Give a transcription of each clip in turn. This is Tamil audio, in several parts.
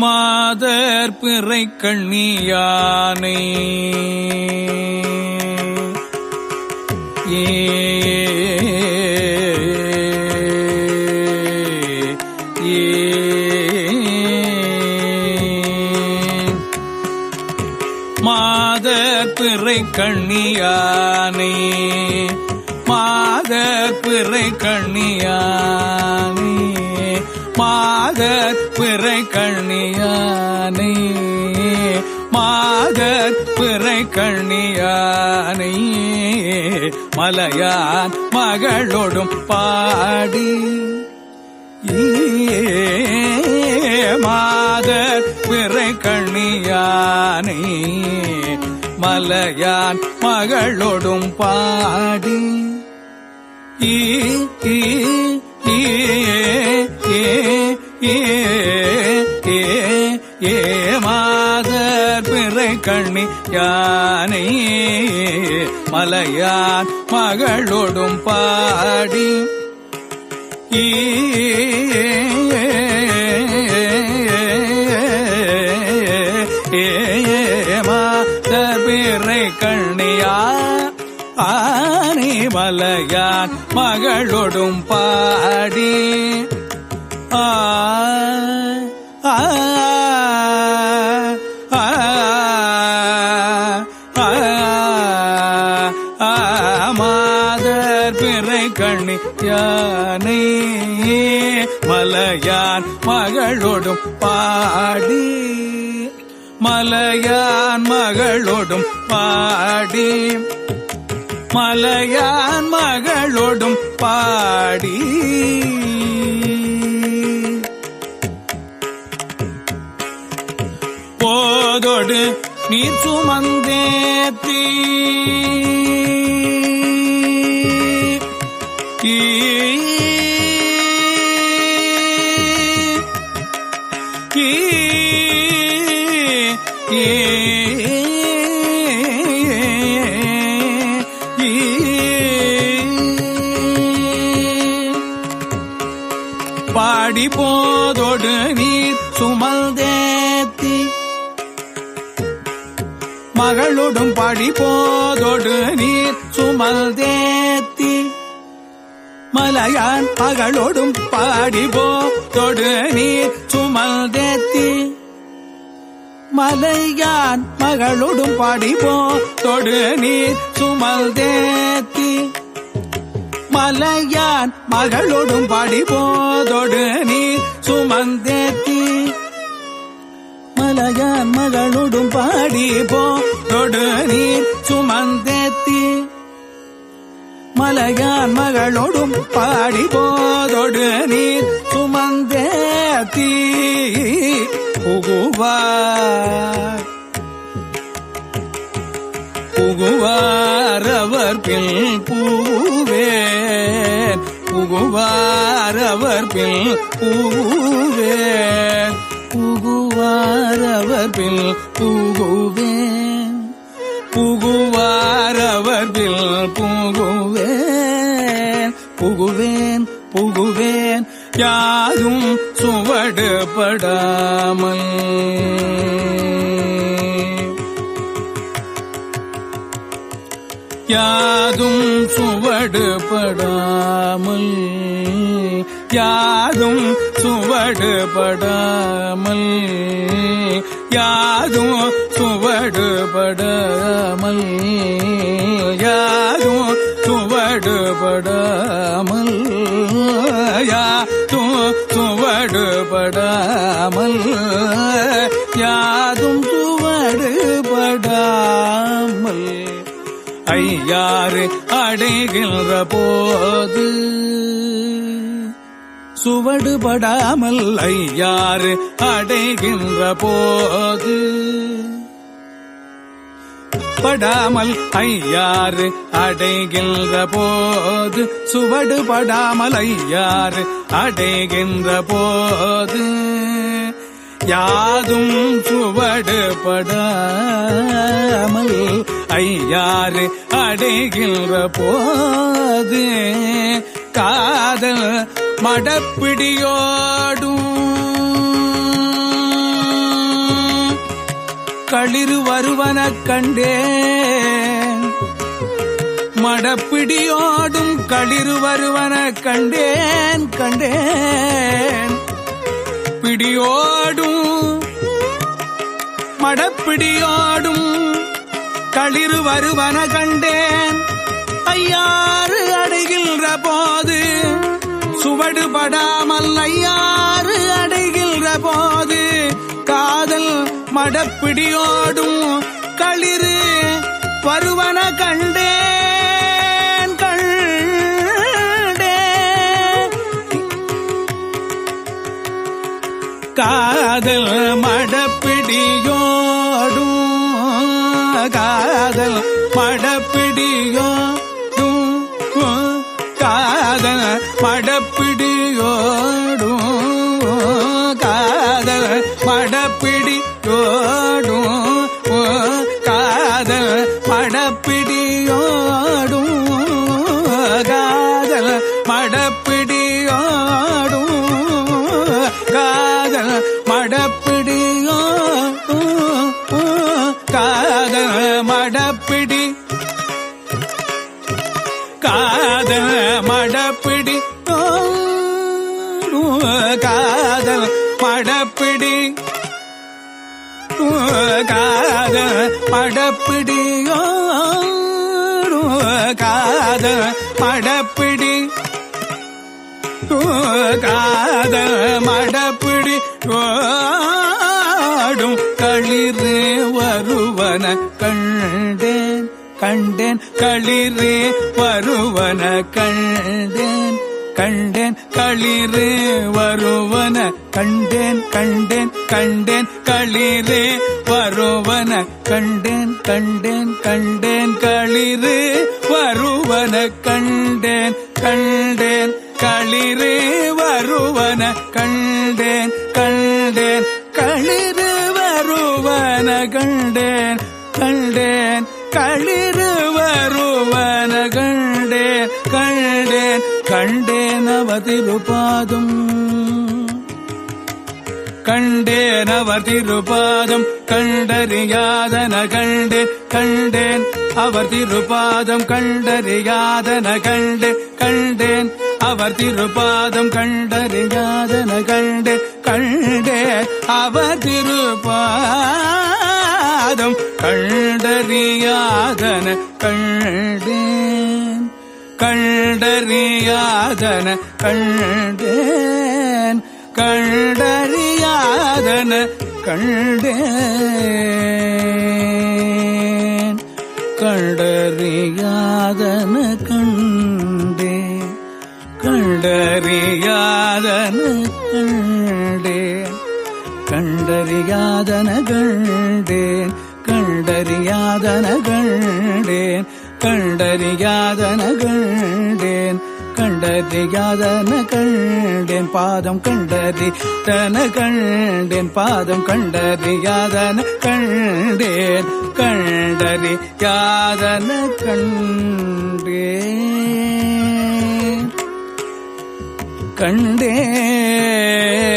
மாதர் பிறை கண்ணியானை மாதர் பிறை கண்ணியானை மாதர் பிறை கண்ணியானை மாதர் பிறை கண்ணியானை மாதர் பிறை கண்ணியானை மலையான் மகளோடும் பாடி மாதர் பிறை கண்ணியானை மலையான் மகளோடும் பாடி மாதர் பிறை கண்ணியானை மலையான் மகளோடும் பாடி மாதர் பிறை கண்ணியானை மலையான் மகளோடும் பாடி மாதர் பிறை கண்ணியானை மலையான் மகளோடும் பாடி மலையான் மகளோடும் பாடி மலையான் மகளோடும் பாடி போதோடு நீர் சுமந்தேத்தி பாடி போதோடு நீர் சுமந்தேத்தி மகளோடும் பாடி போதோடு நீர் சுமந்தேத்தி மலையான் மகளோடும் பாடி போதோடு நீர் சுமந்தேத்தி மலையான் மகளோடும் பாடி போதோடு நீர் சுமந்தேத்தி மலையான் மகளோடும் பாடி போதோடு நீர் சுமந்தேத்தி மலையான் மகளோடும் பாடி போதோடு நீர் சுமந்தேத்தி மலையான் மகளோடும் பாடி போதோடு நீர் சுமந்தேத்தி புகுவார் அவர் பில் பூவேன் புகுவார் அவர் பில் பூவேன் புகுவார் அவர் பில் புகுவேன் புகுவார் அவர் பில் புகுவேன் புகுவேன் புகுவேன் யாதும் சுவடுபடாமல் யாதும் சுவடுபடாமல் யாதும் சுவடுபடாமல் யாதும் சுவடுபடாமல் யாதும் சுவடுபடாமல் யாதும் சுவடுபடாமல் யாதும் சுவடுபடாமல் ஐயாறு அடைகின்ற போது சுவடுபடாமல் ஐயாறு அடைகின்ற போது படாமல் ஐயாறு அடைகின்ற போது சுவடுபடாமல் ஐயாறு அடைகின்ற போது யாதும் சுவடுபடாமல் ஐயாறு அடைகின்ற போது காதல் மடப்பிடியோடும் களிறு வருவனக் கண்டேன் மடப்பிடியோடும் களிறு வருவனக் கண்டேன் கண்டேன் பிடியோடும் மடப்பிடியோடும் களிறு வருவன கண்டேன் ஐயாறு அடைகின்ற போது சுவடுபடாமல் ஐயாறு அடைகின்ற போது காதல் மடப்பிடியோடும் களிறு வருவன கண்டேன் கண்டேன் காதல் மடப்பிடியோடும் காதல் மடப்பிடியோடும் காதல் மடப்பிடியோடும் காதல் மடப்பிடியோடும் காதல் மடப்பிடியோடும் காதல் மடப்பிடியோடும் காதல் மடப்பிடியோடும் காதல் மடப்பிடி காதல் மடப்பிடி காதல் மடப்பிடி காதல் மடப்பிடியோ காதல் மடப்பிடி காதல் மடப்பிடி ஓடும் களிறு வருவன கண்டேன் கண்டேன் களிறு வருவன கண்டேன் கண்டேன் களிறு வருவன கண்டேன் கண்டேன் கண்டேன் களிறு வருவன கண்டேன் கண்டேன் கண்டேன் களிறு வருவன கண்டேன் கண்டேன் களிறு வருவன கண்டேன் கண்டேன் களிறு வருவன கண்டேன் கண்டேன் களிறு வருவன கண்டேன் கண்டேன் கண்டேன் அவதிருபாதம் கண்டேன் அவதிருபாதம் கண்டறியாதன கண்டேன் கண்டேன் அவர் திருபாதம் கண்டறியாதன கண்டேன் கண்டேன் அவர் திருபாதம் கண்டறியாதன கண்டேன் கண்டேன் அவர் திருபாதம் கண்டறியாதன கண்டேன் கண்டறியாதன கண்டேன் கண்டறியாதன கண்டேன் கண்டறியாதன கண்டேன் கண்டறியாதன கண்டேன் கண்டறியாதன கண்டேன் கண்டறியாதன கண்டேன் கண்டறியாதன கண்டேன் கண்டறியாதன கண்டேன் பாதம் கண்டறிதன கண்டேன் பாதம் கண்டறியாதன கண்டேன் கண்டறியாதன கண்டேன்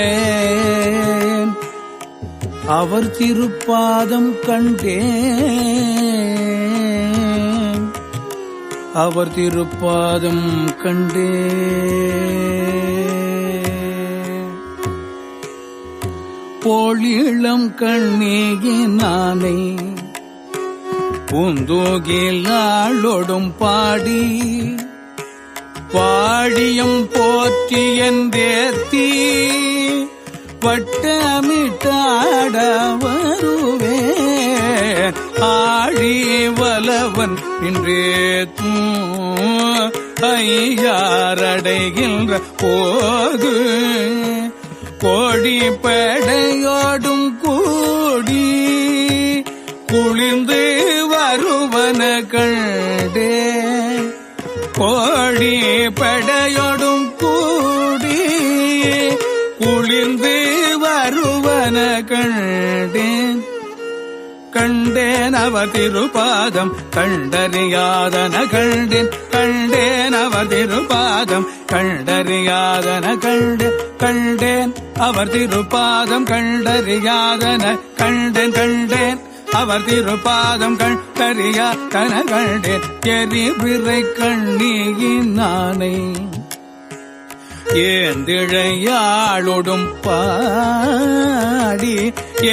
கண்டேன் அவர் திருப்பாதம் கண்டேன் அவர் திருப்பாதம் கண்டேன் போலிளம் கண்ணீகினானை பூந்தோகிலாளொடும் பாடி பாடியம் போற்றி என்றேத்தி வட்டமிட்டாட வருவேன் ஆழி வலவன் இன்றேத்தும் ஐயாரடைகின்ற போது கோடி படையோடும் கூடி குளிர்ந்து வருவன கண்டேன் கோடி படையோடும் கூடி குளிர்ந்து வருவன கண்டேன் கண்டேன் அவர் திருபாதம் கண்டறியாதன கண்டேன் கண்டேன் அவர் திருபாதம் கண்டறியாதன கண்டேன் கண்டேன் அவர் திருபாதம் கண்டறியாதன கண்டேன் கண்டேன் அவர் திருப்பாதம் கண்டறியா தன கண்டேன் எரிபிறை கண்ணியினானை ஏந்திழையாளொடும் பாடி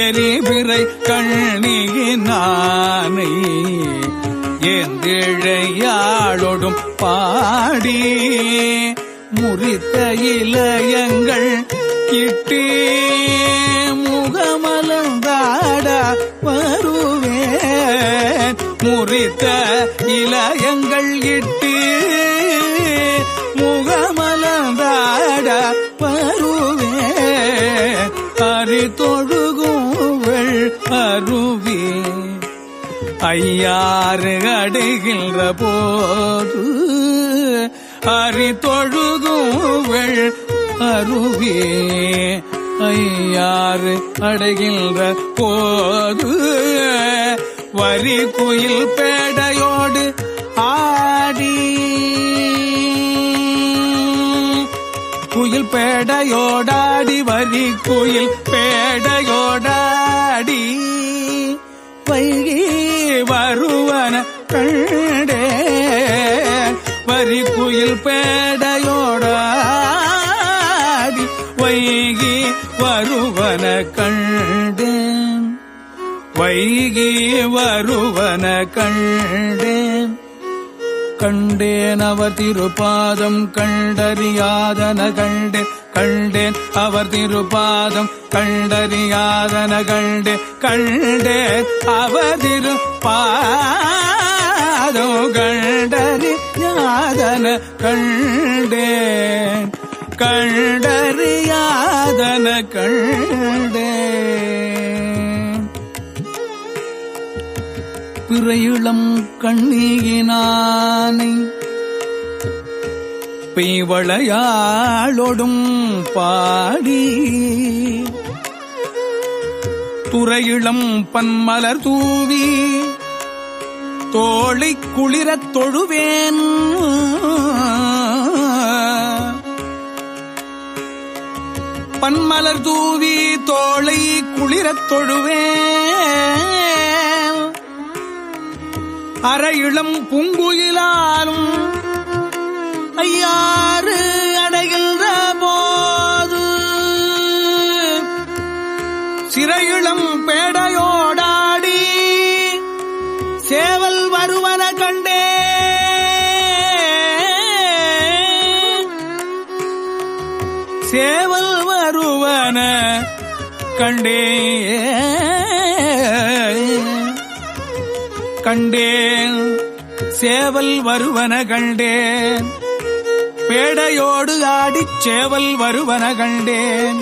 எரிபிறை கண்ணியினானை ஏந்திழையாளொடும் பாடி முறித்த இளையங்கள் இட்டே முகமலர்ந்தாட வருவேன் முறித்த இளையங்கள் இட்டு முகமலர்ந்தாட வருவேன் அறிதொழுகுவள் அருவே ஐயாறு அடைகின்ற போது அறிதொழுகுவள் அருவே ஐயாறு அடைகின்ற போது வரி குயில் பேடையோடு ஆடி குயில் பேடையோடாடி வரி குயில் பேடையோடாடி வைகி வருவன கண்டே வரி குயில் பேடையோடாடி வைகி வருவன கண்டேன் வைகி வருவன கண்டேன் கண்டேன் அவர் திருப்பாதம் கண்டறியாதன கண்டேன் கண்டேன் அவர் திருப்பாதம் கண்டறியாதன கண்டேன் கண்டேன் அவர் திருப்பாதம் கண்டறியாதன கண்டேன் கண்டறியாதன கண்டேன் பிறையிளம் கண்ணியினானை பெய்வளையாளொடும் பாடி துறையிளம் பன்மலர் தூவி தோளை குளிரத் தொழுவேன் பன்மலர் தூவி தோளை குளிரத் தொழுவேன் அரையிளம் பூங்குயிலாலும் ஐயாறு அடைகின்ற போது சிறையிளம் பேடையோடாடி சேவல் வருவன கண்டே சேவல் வருவன கண்டே கண்டேன் சேவல் வருவன கண்டேன் பேடையோடு ஆடிச் சேவல் வருவன கண்டேன்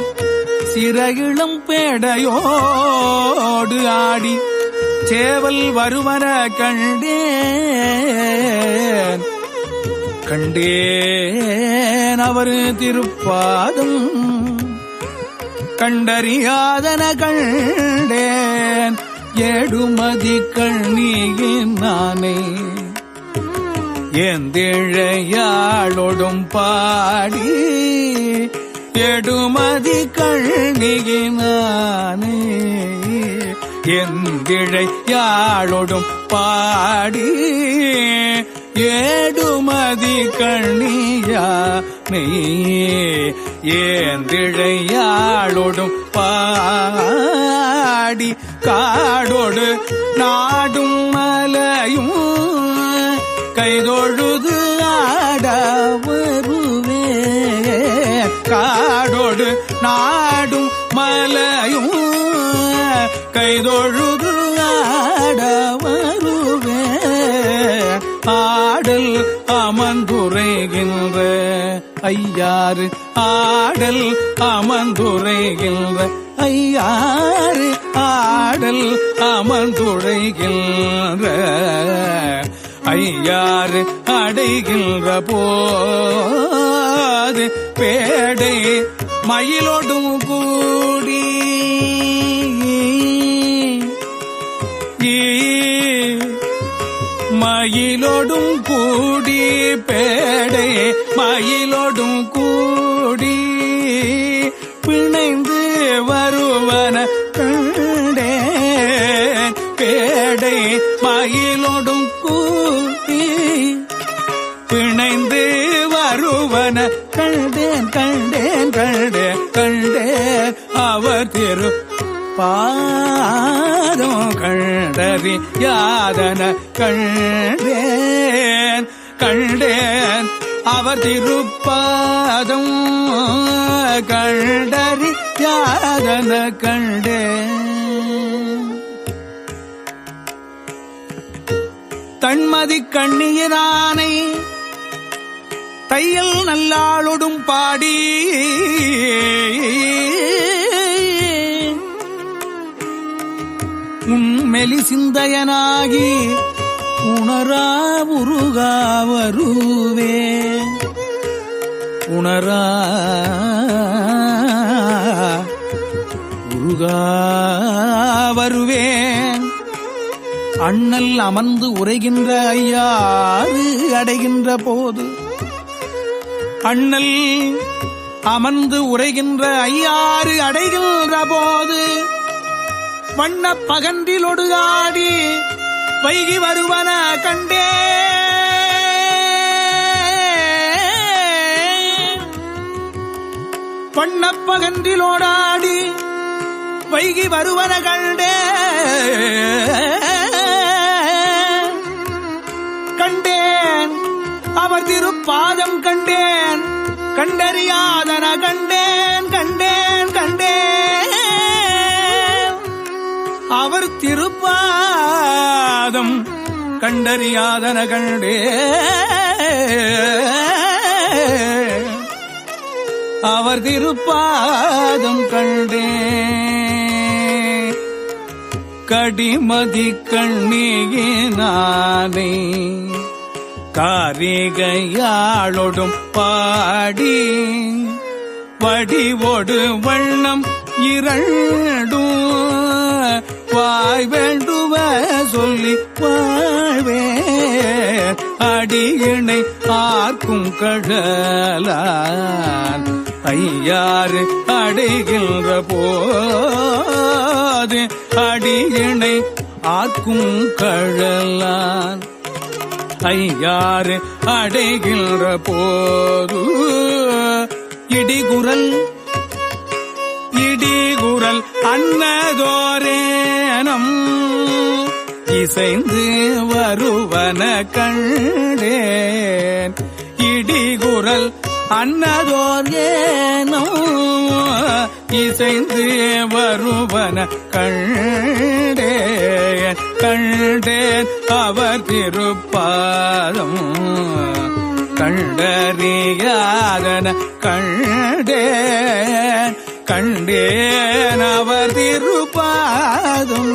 சிறையிளம் பேடையோடு ஆடி சேவல் வருவன கண்டேன் கண்டேன் அவர் திருப்பாதம் கண்டறியாதன கண்டேன் ஏடுமதி கண்ணியினானே ஏந்திழையாளொடும் பாடி எடுமதி கண்ணியினானே ஏந்திழையாளொடும் பாடி ஏடுமதி கண்ணியானே ஏந்திழையாளொடும் பாடி காடோடு நாடும் மலையும் கைதொழுது ஆட வருவே காடோடு நாடும் மலையும் கைதொழுது ஆட வருவே ஆடல் அமர்ந்துரைகின்ற ஐயாறு ஆடல் அமர்ந்துரைகின்ற ஐயாறு ஆடல் அமர்ந்துரைகின்ற ஐயாறு அடைகின்ற போது பேடை மயிலோடும் கூடி மயிலோடும் கூடி பேடை மயிலோடும் கூடி பிணைந்து வருவன கண்டேன் பாதம் கண்டறி யாதன கண்டேன் கண்டேன் அவர் திருப்பாதம் கண்டறி யாதன கண்டேன். தன்மதி கண்ணியரானை தையல் நல்லாளொடும் பாடி உண்மெலி சிந்தையனாகி உணரா உருகா வருவே உணரா உருகா வருவேன். அண்ணல் அமர்ந்து உரைகின்ற ஐயாறு அடைகின்ற போது அண்ணல் அமர்ந்து உரைகின்ற ஐயாறு அடைகின்ற போது வண்ணப் பகன்றிலொடு ஆடி வைகி வருவன கண்டே வண்ணப் பகன்றிலோடாடி வைகி வருவன கண்டே கண்டேன் அவர் திருப்பாதம் கண்டேன் கண்டறியாதன கண்டேன் கண்டேன் கண்டேன் அவர் திருப்பாதம் கண்டறியாதன கண்டே அவர் திருப்பாதம் கண்டே. கடிமதி கண்ணியினானை காரிகையாளொடும் பாடி வடிவோடு வண்ணம் இரண்டும் வாய் வேண்டுவ சொல்லி வாழ்வே அடியினை ஆர்க்கும் கடலான் ஐயாறு அடைகின்ற போது அடியினை ஆர்க்கும் கடலான் ஐயாறு அடைகின்ற போது இடிகுரல் அன்னதோரேனம் இசைந்து வருவன கண்டேன். இடிகுரல் அன்னதோரேனம் இசைந்து வருவன கண்டேன் கண்டேன் அவர் திருப்பாதம் கண்டறியாதன கண்டேன் கண்டேன் அவர் திருப்பாதம்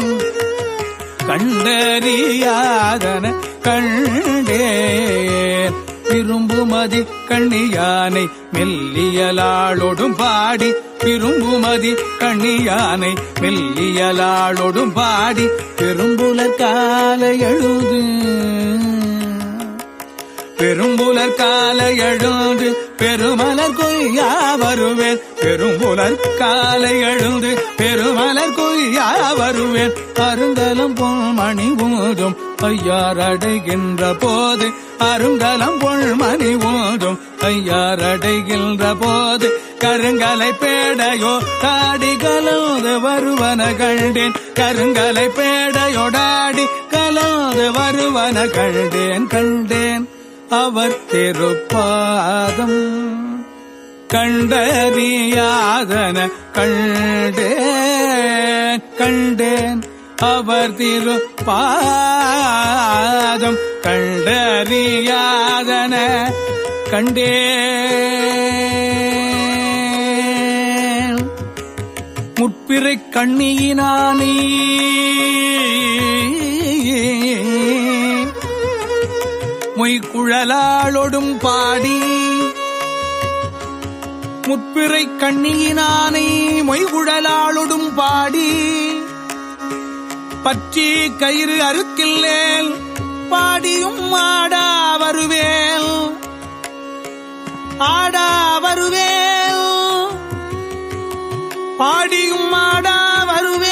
கண்டறியாதன கண்டேன். விரும்புமதி கண்ணியானை மெல்லியலாளொடும் பாடி விரும்புமதி கண்ணியானை மெல்லியலாளொடும் பாடி பெரும்புலர் காலை எழுது பெரும்புலர் காலை எழுந்து பெருமலர் கொய்யா வருவேன் பெரும்புலர் காலை எழுந்து பெருமலர் கொய்யா வருவேன். அருங்கலம் பொன்மணி ஊதும் ஐயார் அடைகின்ற போது அருங்கலம் பொன்மணி ஊதும் ஐயார் அடைகின்ற போது கருங்கலை பேடையோ தாடி கலந்து வருவன கண்டேன் கருங்கலை பேடையோடாடி கலந்து வருவன கண்டேன் கண்டேன் அவர் திருப்பாதம் கண்டறியாதன கண்டேன் கண்டேன் அவர் திருப்பாதம் கண்டறியாதன கண்டேன். முற்பிறை கண்ணியினானே மொய்குழலாளொடும் பாடி முற்பிறை கண்ணியினானை மொய்குழலாளொடும் பாடி பற்றி கயிறு அறுக்கில்லேல் பாடியும் ஆடா வருவேல் ஆடா வருவேல் பாடியும் ஆடா வருவேல்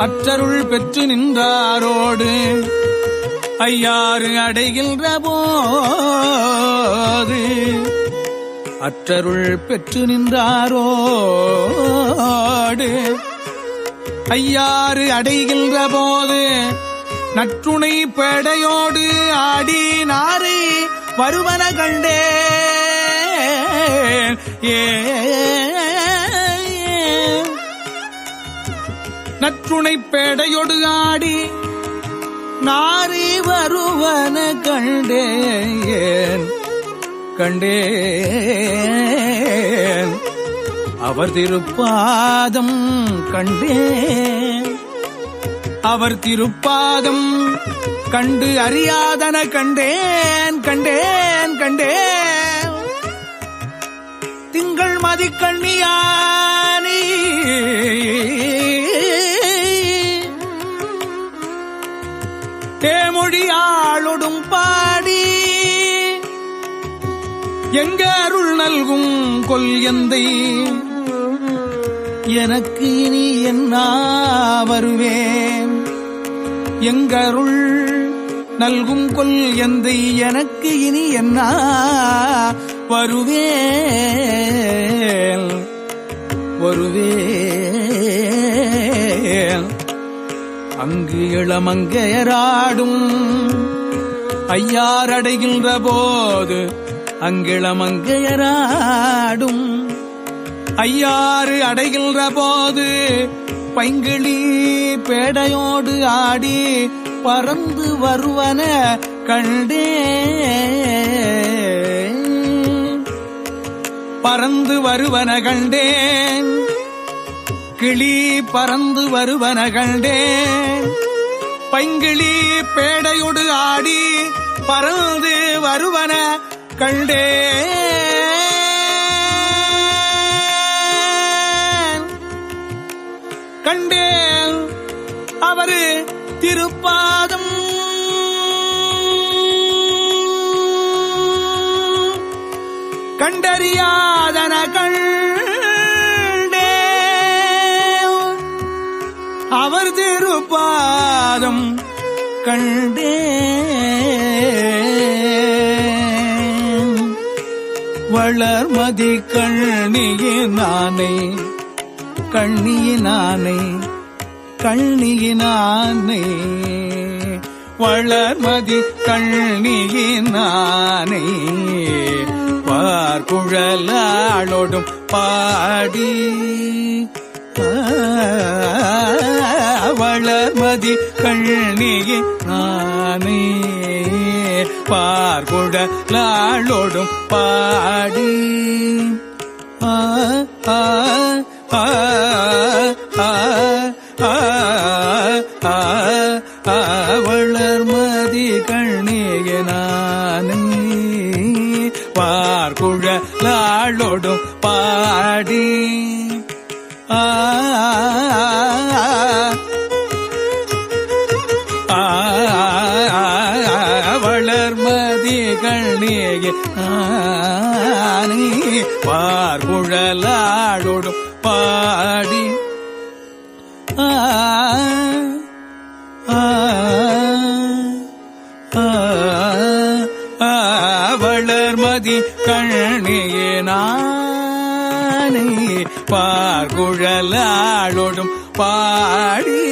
அற்றருள் பெற்று நின்றாரோடு ஐயாறு அடைகின்ற போது அற்றருள் பெற்று நின்றாரோடு ஐயாறு அடைகின்ற போது நற்றுணை பேடையோடு ஆடி நாரை வருவன கண்டே நற்றுணை பேடையோடு ஆடி நாரி வருவன கண்டேன் கண்டேன் அவர் திருப்பாதம் கண்டேன் அவர் திருப்பாதம் கண்டு அறியாதன கண்டேன் கண்டேன் கண்டேன் திங்கள் மதிக்கண்ணியானி தேமொழியாளொடும் பாடி எங்க அருள் நல்கும் கொல் எந்தை எனக்கு இனி என்ன வருவேன் எங்கருள் நல்கும் கொல் எந்தை எனக்கு இனி என்ன வருவேன் வருவேன் அங்கு இளமங்கையராடும் ஐயாரடைகின்ற போது அங்கிளமங்கையராடும் ஐயாறு அடைகின்ற போது பைங்கிளி பேடையோடு ஆடி பறந்து வருவன கண்டே பறந்து வருவன கண்டேன் கிளி பறந்து வருவன கண்டேன் பைங்கிளி பேடையோடு ஆடி பறந்து வருவன கண்டேன் கண்டேன் அவரு திருப்பாதம் கண்டறியாதன கண்டேன் அவர் திருப்பாதம் கண்டேன் வளர்மதி கண்ணியினானே கண்ணியினானே கண்ணியினானே வளர்மதி கண்ணியினானே பார்க்குழலாளோடும் பாடி வளர்மதி கண்ணியினானே பார்க்குழலாளோடும் பாடி வளர்மதி கண்ணியனானே பார்க்குழலாளோடும் பாடி வளர்மதி கண்ணியனானே பார்க்குழலாளோடும் பாடி வளர்மதி கண்ணியனானே பார்க்குழலாளோடும் பாடி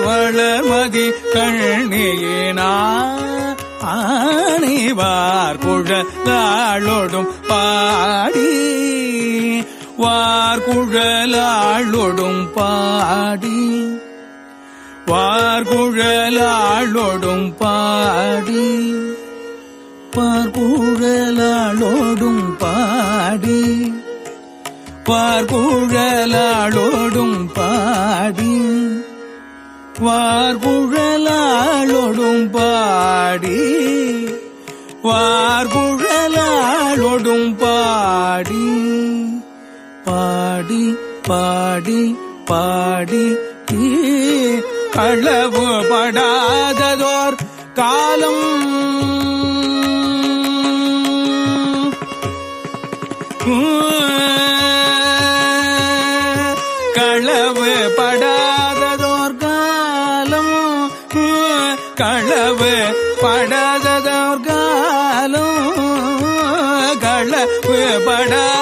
வளர்மதி கண்ணியனானே பார்க்குழலாளோடும் பாடி வார்குழலாளோடும் பாடி வார்குழலாளோடும் பாடி பார்க்குழலாளோடும் பாடி பார்க்குழலாளோடும் பாடி வார்குழலாளோடும் பாடி வார்குழலாளோடும் பாடி பாடி பாடி பாடி களவு படாததோர் காலம் களவு களவு படாததோர்காலும் களவு படாததோர்காலும்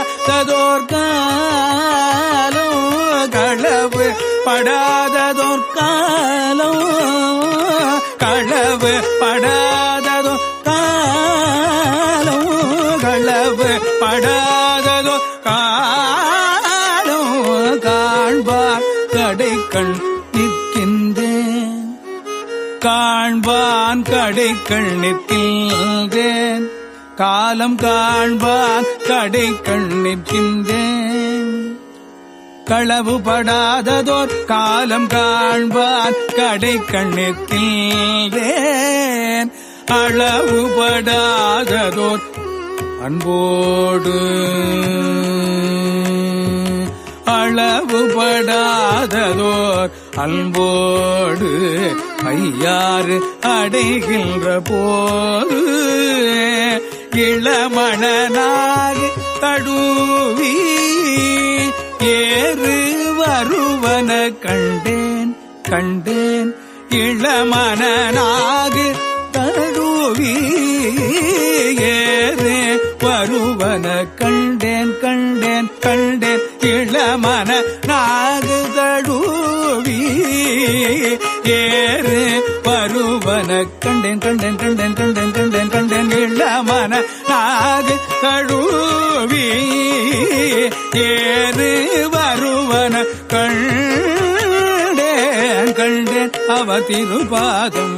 களவு படாததோர்காலும் களவு படாததோர்காலும் களவு படாததோ காலும் காண்பார் கடைக்கண் நிற்கின்றேன் காண்பான் கடைக்கண் நிற்கின்றேன் காலம் காண்பான் கடைக்கண் நிற்கின்றேன் களவுபடாததோர் காலம் காண்பான் கடைக்கண் நிற்கின்றேன் அளவுபடாததோர் அன்போடு அளவுபடாததோர் அன்போடு ஐயாறு அடைகின்ற போது இளமணனாக தடுவி ஏறு வருவன கண்டேன் கண்டேன் இளமணனாக தடுவி ஏறு வருவன கண்டேன் கண்டேன் கண்டேன் இளமன நாகு தடுவி ஏறு வருவன கண்டேன் கண்டேன் கண்டேன் கண்டேன் கண்டேன் கண்டேன் இளமன நாகு தடுவி ஏறு வருவன கண்டேன் கண்டேன் அவ திருபாதம்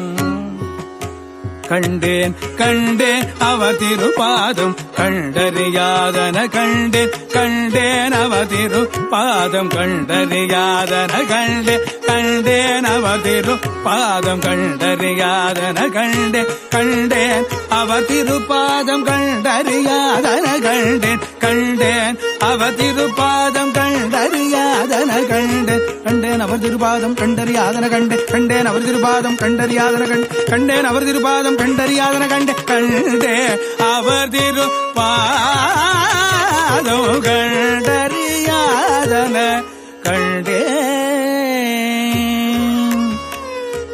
கண்டேன் கண்டேன் அவ திருபாதம் கண்டறியாதன கண்டேன் கண்டேன் அவ திருபாதம் கண்டறியாதன கண்டேன் கண்டேன் அவ திருபாதம் கண்டறியாதன கண்டேன் கண்டேன் அவ திருபாதம் கண்டறியாதன கண்டேன் கண்டேன் அவ திருபாதம் கண்டறியாதன கண்டேன் கண்டேன் அவர் திருபாதம் கண்டறியாதன கண்டேன் கண்டேன் அவர் திருபாதம் கண்டறியாதன கண்டேன் அவர் திருபாதம் கண்டறியாதன கண்டே கண்டே அவர் திருப்பாதம் கண்டறியாதன கண்டே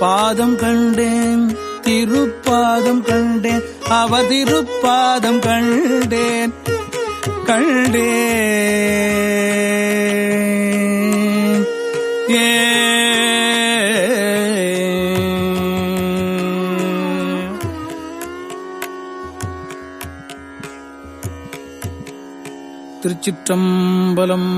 பாதம் கண்டேன் திருப்பாதம் கண்டேன் அவர் திருப்பாதம் கண்டேன் கண்டேன் ஏ திருச்சிற்றம்பலம்.